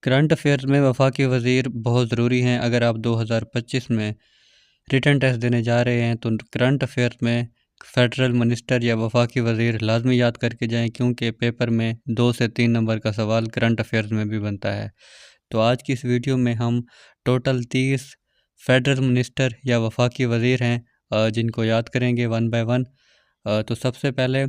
Current affairs में वफाकी वज़ीर बहुत ज़रूरी हैं। अगर आप 2025 में रिटन टेस्ट देने जा रहे हैं तो करंट अफेयर्स में फेडरल मिनिस्टर या वफाकी वज़ीर लाजमी याद करके जाएं, क्योंकि पेपर में 2 से 3 नंबर का सवाल करंट अफेयर्स में भी बनता है। तो आज की इस वीडियो में हम टोटल 30 फेडरल मिनिस्टर या वफाकी वज़ीर हैं जिनको याद करेंगे वन बाय वन। तो सबसे पहले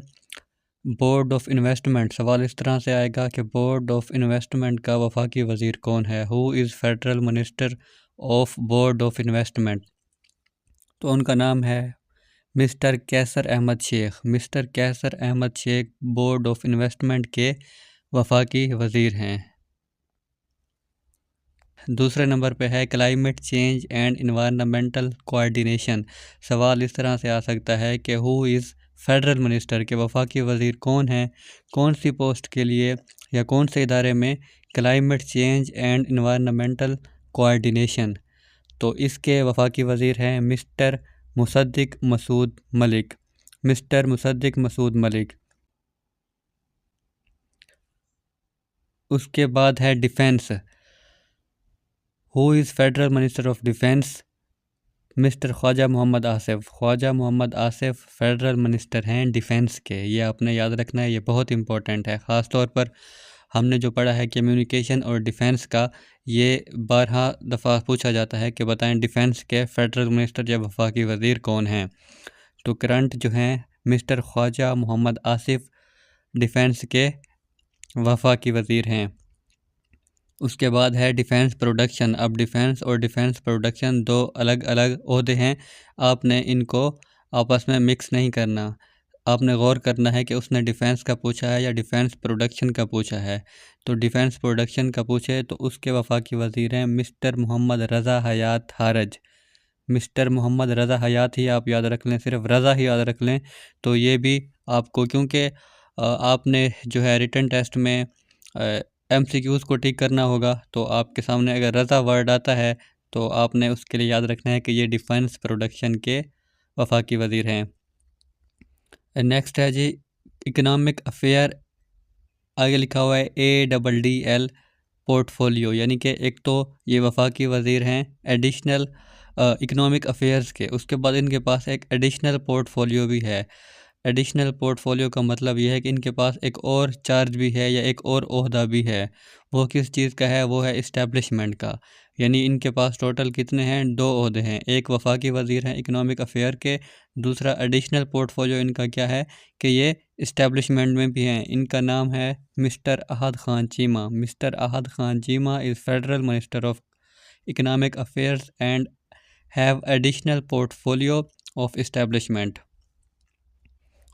बोर्ड ऑफ इन्वेस्टमेंट। सवाल इस तरह से आएगा कि बोर्ड ऑफ इन्वेस्टमेंट का वफाकी वज़ीर कौन है। Who is federal minister of board of investment. तो उनका नाम है mister Qaiser Ahmed Sheikh. Mister Qaiser Ahmed Sheikh board of investment के वफाकी वज़ीर हैं। दूसरे नंबर पे है climate change and environmental coordination. सवाल इस तरह से आ सकता है कि हु इज़ फेडरल मिनिस्टर के वफाकी वज़ीर कौन है, कौन सी पोस्ट के लिए या कौन से इदारे में climate change and environmental coordination. तो इसके वफाकी वज़ीर हैं मिस्टर मुसद्दिक मसूद मलिक। मिस्टर मुसद्दिक मसूद मलिक। उसके बाद है defence. Who is federal minister of defence. Mister Khawaja Muhammad Asif. Khawaja Muhammad Asif federal minister हैं डिफेंस के। ये आपने याद रखना है, ये बहुत इंपॉर्टेंट है। ख़ास तौर पर हमने जो पढ़ा है कम्युनिकेशन और डिफेंस का, ये 12 दफ़ा पूछा जाता है कि बताएं डिफेंस के फेडरल मिनिस्टर या वफाकी वज़ीर कौन हैं। तो करंट जो हैं मिस्टर ख्वाजा मोहम्मद आसिफ डिफेंस के वफाकी वज़ीर हैं। उसके बाद है डिफेंस प्रोडक्शन। अब डिफेंस और डिफेंस प्रोडक्शन दो अलग अलग ओहदे हैं। आपने इनको आपस में मिक्स नहीं करना। आपने गौर करना है कि उसने डिफेंस का पूछा है या डिफेंस प्रोडक्शन का पूछा है। तो डिफेंस प्रोडक्शन का पूछे तो उसके वफाकी वज़ीर हैं मिस्टर मोहम्मद रज़ा हयात हारज। मिस्टर मोहम्मद रज़ा हयात ही आप याद रख लें, सिर्फ रज़ा ही याद रख लें। तो ये भी आपको, क्योंकि आपने जो है रिटन टेस्ट में MCQs को टिक करना होगा, तो आपके सामने अगर रज़ा वर्ड आता है तो आपने उसके लिए याद रखना है कि ये डिफेंस प्रोडक्शन के वफाकी वज़ीर हैं। नेक्स्ट है जी इकनॉमिक अफेयर। आगे लिखा हुआ है ADDL पोर्टफोलियो, यानी कि एक तो ये वफाकी वज़ीर हैं एडिशनल इकनॉमिक अफेयर्स के। उसके बाद इनके पास एक एडिशनल पोर्टफोलियो भी है। एडिशनल पोर्टफोलियो का मतलब ये है कि इनके पास एक और चार्ज भी है या एक और ओहदा भी है। वो किस चीज़ का है? वो है इस्टेब्लिशमेंट का। यानी इनके पास टोटल कितने हैं? 2 ओहदे हैं। एक वफाकी वज़ीर हैं इकनॉमिक अफेयर के, दूसरा एडिशनल पोर्टफोलियो इनका क्या है कि ये इस्टेब्लिशमेंट में भी हैं। इनका नाम है mister Ahad Khan Cheema. Mister Ahad Khan Cheema is federal minister of economic affairs and have additional portfolio of establishment.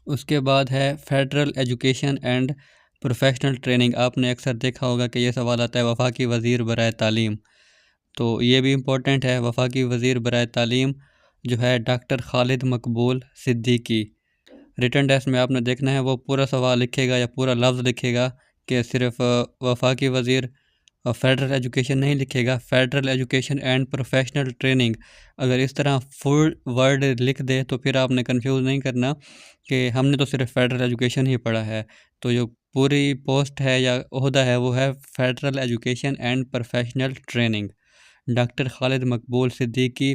उसके बाद है federal education and professional training. आपने अक्सर देखा होगा कि ये सवाल आता है वफाकी वज़ीर बराए तालीम। तो ये भी इम्पोर्टेंट है। वफाकी वज़ीर बराए तालीम जो है doctor Khalid Maqbool Siddiqui. Written test में आपने देखना है वो पूरा सवाल लिखेगा या पूरा लफ्ज़ लिखेगा कि सिर्फ वफाकी वज़ीर फेडरल एजुकेशन नहीं लिखेगा, federal education and professional training. अगर इस तरह फुल वर्ड लिख दे तो फिर आपने कंफ्यूज नहीं करना कि हमने तो सिर्फ फेडरल एजुकेशन ही पढ़ा है। तो जो पूरी पोस्ट है या ओहदा है वो है federal education and professional training. Doctor Khalid Maqbool Siddiqui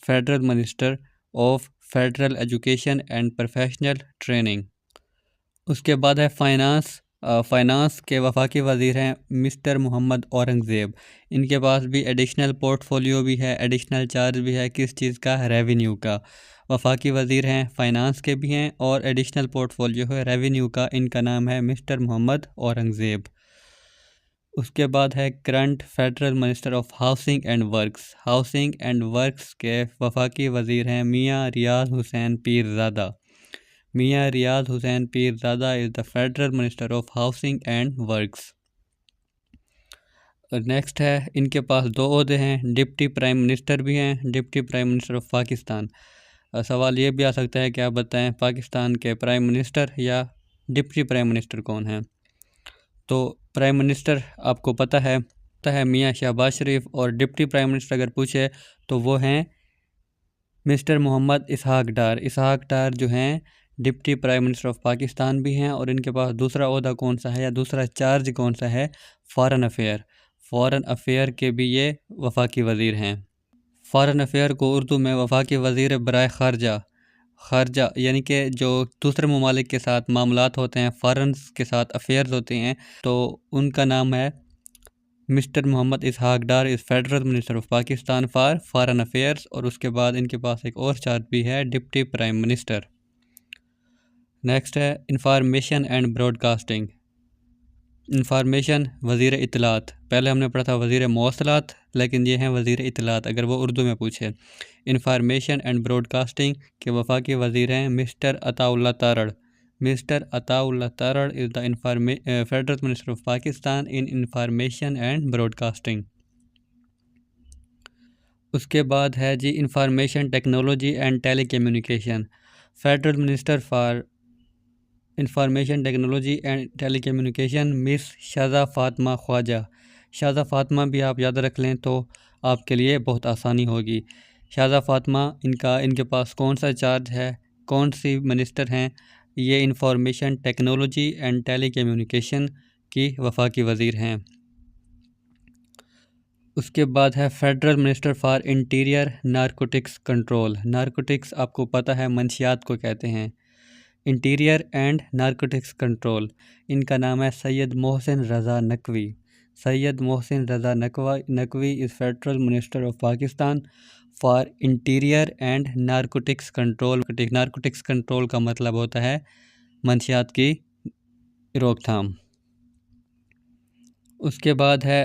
federal minister of federal education and professional training. उसके बाद है फाइनेंस। फ़ाइनांस के वफाकी वज़ीर हैं मिस्टर मोहम्मद औरंगज़ेब। इनके पास भी एडिशनल पोर्टफोलियो भी है, एडिशनल चार्ज भी है। किस चीज़ का? रेवेन्यू का। वफाकी वज़ीर हैं फ़ाइनांस के भी हैं और एडिशनल पोर्टफोलियो है रेवेन्यू का। इनका नाम है मिस्टर मोहम्मद औरंगज़ेब। उसके बाद है current federal minister of housing and works. Housing and works के वफाकी वज़ीर हैं Mian Riaz Hussain Pirzada. Mian Riaz Hussain Pirzada is the federal minister of housing and works. Next है इनके पास 2 ओहदे हैं, डिप्टी प्राइम मिनिस्टर भी हैं, deputy prime minister of Pakistan. सवाल ये भी आ सकता है कि आप बताएं पाकिस्तान के प्राइम मिनिस्टर या डिप्टी प्राइम मिनिस्टर कौन है। तो प्राइम मिनिस्टर आपको पता है मियाँ शहबाज शरीफ, और डिप्टी प्राइम मिनिस्टर अगर पूछे तो वो हैं मिस्टर मोहम्मद इसहाक डार। इसहाक डार जो हैं deputy prime minister of Pakistan भी हैं और इनके पास दूसरा ओहदा कौन सा है या दूसरा चार्ज कौन सा है? Foreign affair. फ़ॉरेन अफेयर के भी ये वफाकी वज़ीर हैं। फ़ॉरेन अफेयर को उर्दू में वफाकी वज़ीर बराए ख़ारजा यानी कि जो दूसरे ममालिक के साथ मामलात होते हैं, फ़ॉरेन के साथ अफेयर्स होते हैं, तो उनका नाम है mister Muhammad Ishaq Dar is federal minister of Pakistan for foreign affairs. और उसके बाद इनके पास एक और चार्ज भी है, डिप्टी प्राइम मिनिस्टर। नेक्स्ट है इंफॉर्मेशन एंड ब्रॉडकास्टिंग। इंफॉर्मेशन वज़ीर इत्तलात, पहले हमने पढ़ा था वज़ीर मौसलात, लेकिन ये हैं वज़ीर इत्तलात अगर वो उर्दू में पूछे। इंफॉर्मेशन एंड ब्रॉडकास्टिंग के वफाकी वज़ीर हैं mister Attaullah Tarar. Mister Attaullah Tarar is the federal minister of Pakistan in information and broadcasting. उसके बाद है जी information technology and telecommunication. Federal minister for information technology and telecommunication miss Shaza Fatima Khawaja. Shaza Fatima भी आप याद रख लें तो आपके लिए बहुत आसानी होगी। शाज़ा फ़ातिमा इनके पास कौन सा चार्ज है, कौन सी मिनिस्टर हैं? ये इंफॉर्मेशन टेक्नोलॉजी एंड टेलीकम्युनिकेशन की वफाकी वज़ीर हैं। उसके बाद है federal minister for interior narcotics control. Narcotics आपको पता है मंशियात को कहते हैं। इंटीरियर एंड नारकोटिक्स कंट्रोल, इनका नाम है Syed Mohsin Raza Naqvi. Syed Mohsin Raza Naqvi is federal minister of Pakistan for interior and narcotics control. Narcotics control का मतलब होता है मंशियात की रोकथाम। उसके बाद है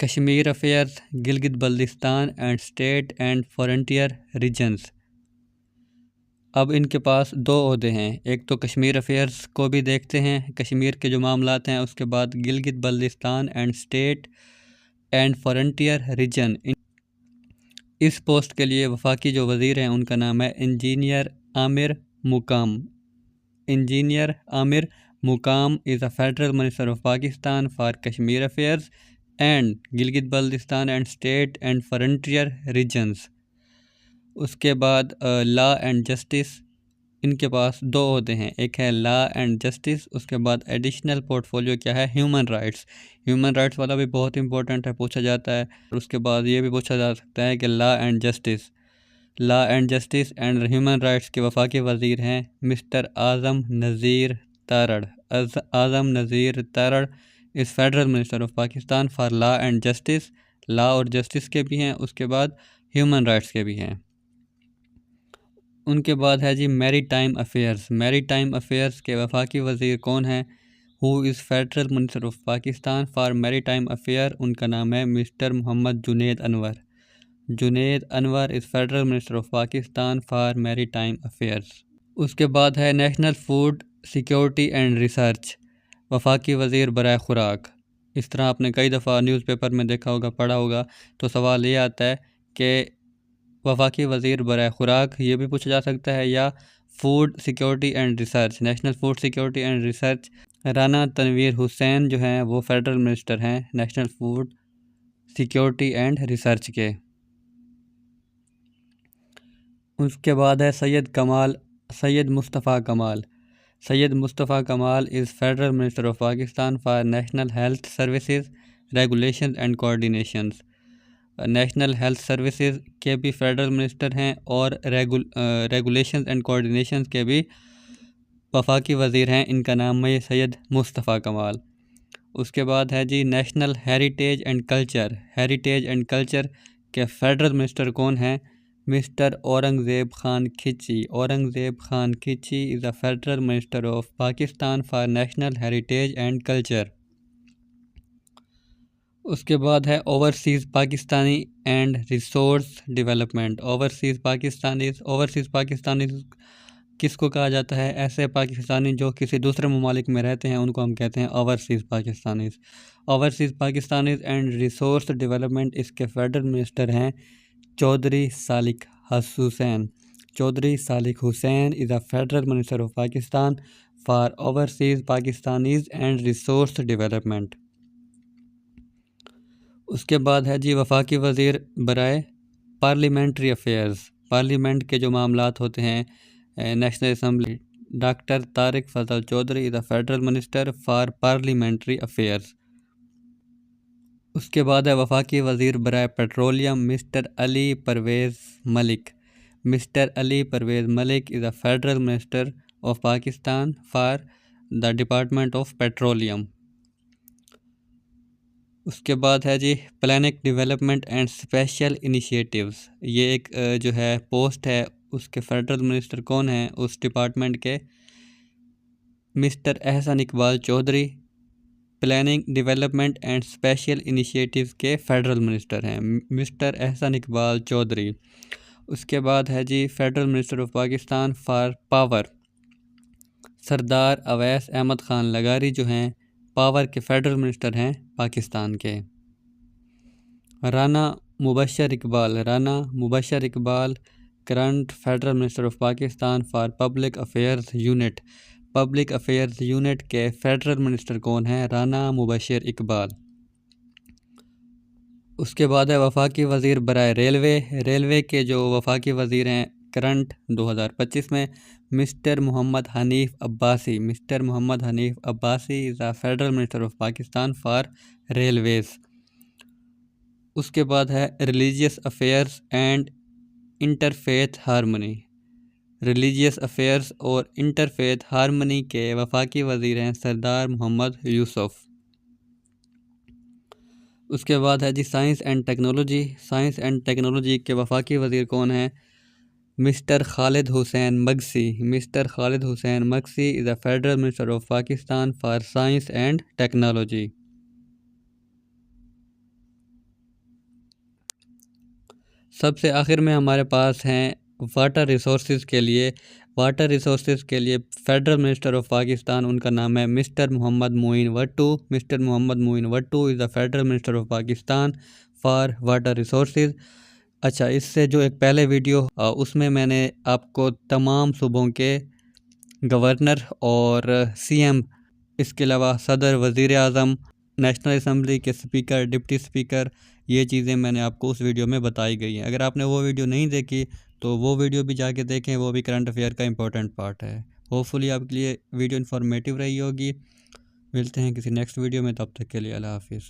Kashmir affairs, Gilgit Baltistan and state and frontier regions. अब इनके पास दो ओहदे हैं, एक तो कश्मीर अफेयर्स को भी देखते हैं, कश्मीर के जो मामलात हैं, उसके बाद Gilgit Baltistan and state and frontier region. इस पोस्ट के लिए वफाकी जो वज़ीर हैं उनका नाम है इंजीनियर आमिर मुकाम। Engineer Amir Muqam is a federal minister of Pakistan for Kashmir affairs and Gilgit Baltistan and state and frontier regions. उसके बाद लॉ एंड जस्टिस, इनके पास दो होते हैं, एक है लॉ एंड जस्टिस, उसके बाद एडिशनल पोर्टफोलियो क्या है, ह्यूमन राइट्स। ह्यूमन राइट्स वाला भी बहुत इंपॉर्टेंट है, पूछा जाता है। और उसके बाद ये भी पूछा जा सकता है कि law and justice and human rights के वफाकी वज़ीर हैं mister Azam Nazir Tarar. Azam Nazir Tarar is federal minister of Pakistan for law and justice. Law और जस्टिस के भी हैं, उसके बाद ह्यूमन राइट्स के भी हैं। उनके बाद है जी मैरी टाइम अफेयर्स के वफाकी वज़ीर कौन है? Who is federal minister of Pakistan for maritime affair, उनका नाम है mister Muhammad Junaid Anwar is federal minister of Pakistan for maritime affairs. उसके बाद है national food security and research, वफाकी वज़ीर बराए खुराक। इस तरह आपने कई दफ़ा न्यूज़पेपर में देखा होगा, पढ़ा होगा, तो सवाल ये आता है कि वफाकी वज़ीर बराए खुराक, ये भी पूछा जा सकता है, या food security and research, national food security and research. Rana Tanveer Hussain जो हैं वो फेडरल मिनिस्टर हैं national food security and research के। उसके बाद है Syed Mustafa Kamal is federal minister of Pakistan for national health services regulation and coordinations. National health services के भी फेडरल मिनिस्टर हैं और रेगुलेशन एंड कोऑर्डिनेशन के भी वफाकी वज़ीर हैं, इनका नाम है सैयद मुस्तफ़ा कमाल। उसके बाद है जी नेशनल हेरिटेज एंड कल्चर के फेडरल मिनिस्टर कौन हैं? Mister Aurangzeb Khan Khichi is a federal minister of Pakistan for national heritage and culture. उसके बाद है overseas Pakistani and resource development. Overseas Pakistani किसको कहा जाता है? ऐसे पाकिस्तानी जो किसी दूसरे ममालिक में रहते हैं उनको हम कहते हैं overseas Pakistanis and resource development. इसके फेडरल मिनिस्टर हैं Chaudhry Salik Hussain is a federal minister of Pakistan for overseas Pakistanis and resource development. उसके बाद है जी वफाकी वज़ीर बराए पार्लियामेंट्री अफेयर्स, पार्लियामेंट के जो मामलात होते हैं, national assembly, doctor Tariq Fazal Chaudhry is the federal minister for parliamentary affairs. उसके बाद है वफाकी वज़ीर बराए petroleum mister Ali Pervez Malik. Mister Ali Pervez Malik is a federal minister of Pakistan for the department of petroleum. उसके बाद है जी planning development and special initiatives. ये एक जो है पोस्ट है, उसके फेडरल मिनिस्टर कौन हैं उस डिपार्टमेंट के? Mister Ahsan Iqbal Chaudhry planning development and special initiatives के फेडरल मिनिस्टर हैं मिस्टर एहसन इकबाल चौधरी। उसके बाद है जी federal minister of Pakistan for power Sardar Awais Ahmad Khan लगारी जो हैं पावर के फेडरल मिनिस्टर हैं पाकिस्तान के। Rana Mubashir Iqbal current federal minister of Pakistan for public affairs unit. Public affairs unit के फेडरल मिनिस्टर कौन हैं? राना मुबशर इकबाल। उसके बाद है वफाकी वज़ीर बराए रेलवे के जो वफाकी वज़ीर हैं करंट 2025 में mister Muhammad Hanif Abbasi. Mister Muhammad Hanif Abbasi is the federal minister of Pakistan for railways. उसके बाद है religious affairs and interfaith harmony. Religious affairs और इंटरफेथ हारमनी के वफाकी वज़ीर हैं सरदार मोहम्मद यूसुफ। उसके बाद है जी साइंस एंड टेक्नोलॉजी के वफाकी वज़ीर कौन हैं? Mister Khalid Hussain Magsi. Mister Khalid Hussain Magsi is the federal minister of Pakistan for science and technology. सबसे आखिर में हमारे पास हैं वाटर रिसोर्सेज के लिए फेडरल मिनिस्टर ऑफ पाकिस्तान, उनका नाम है mister Muhammad Moin Wattoo. Mister Muhammad Moin Wattoo is the federal minister of Pakistan for water resources. अच्छा, इससे जो एक पहले वीडियो उसमें मैंने आपको तमाम सूबों के गवर्नर और सीएम, इसके अलावा सदर, वज़ीर आज़म, नेशनल असम्बली के स्पीकर, डिप्टी स्पीकर, ये चीज़ें मैंने आपको उस वीडियो में बताई गई हैं। अगर आपने वो वीडियो नहीं देखी तो वो वीडियो भी जाके देखें, वो भी करंट अफेयर का इंपॉर्टेंट पार्ट है। होपफुली आपके लिए वीडियो इन्फॉर्मेटिव रही होगी। मिलते हैं किसी नेक्स्ट वीडियो में, तब तक के लिए अल्लाह हाफिज़।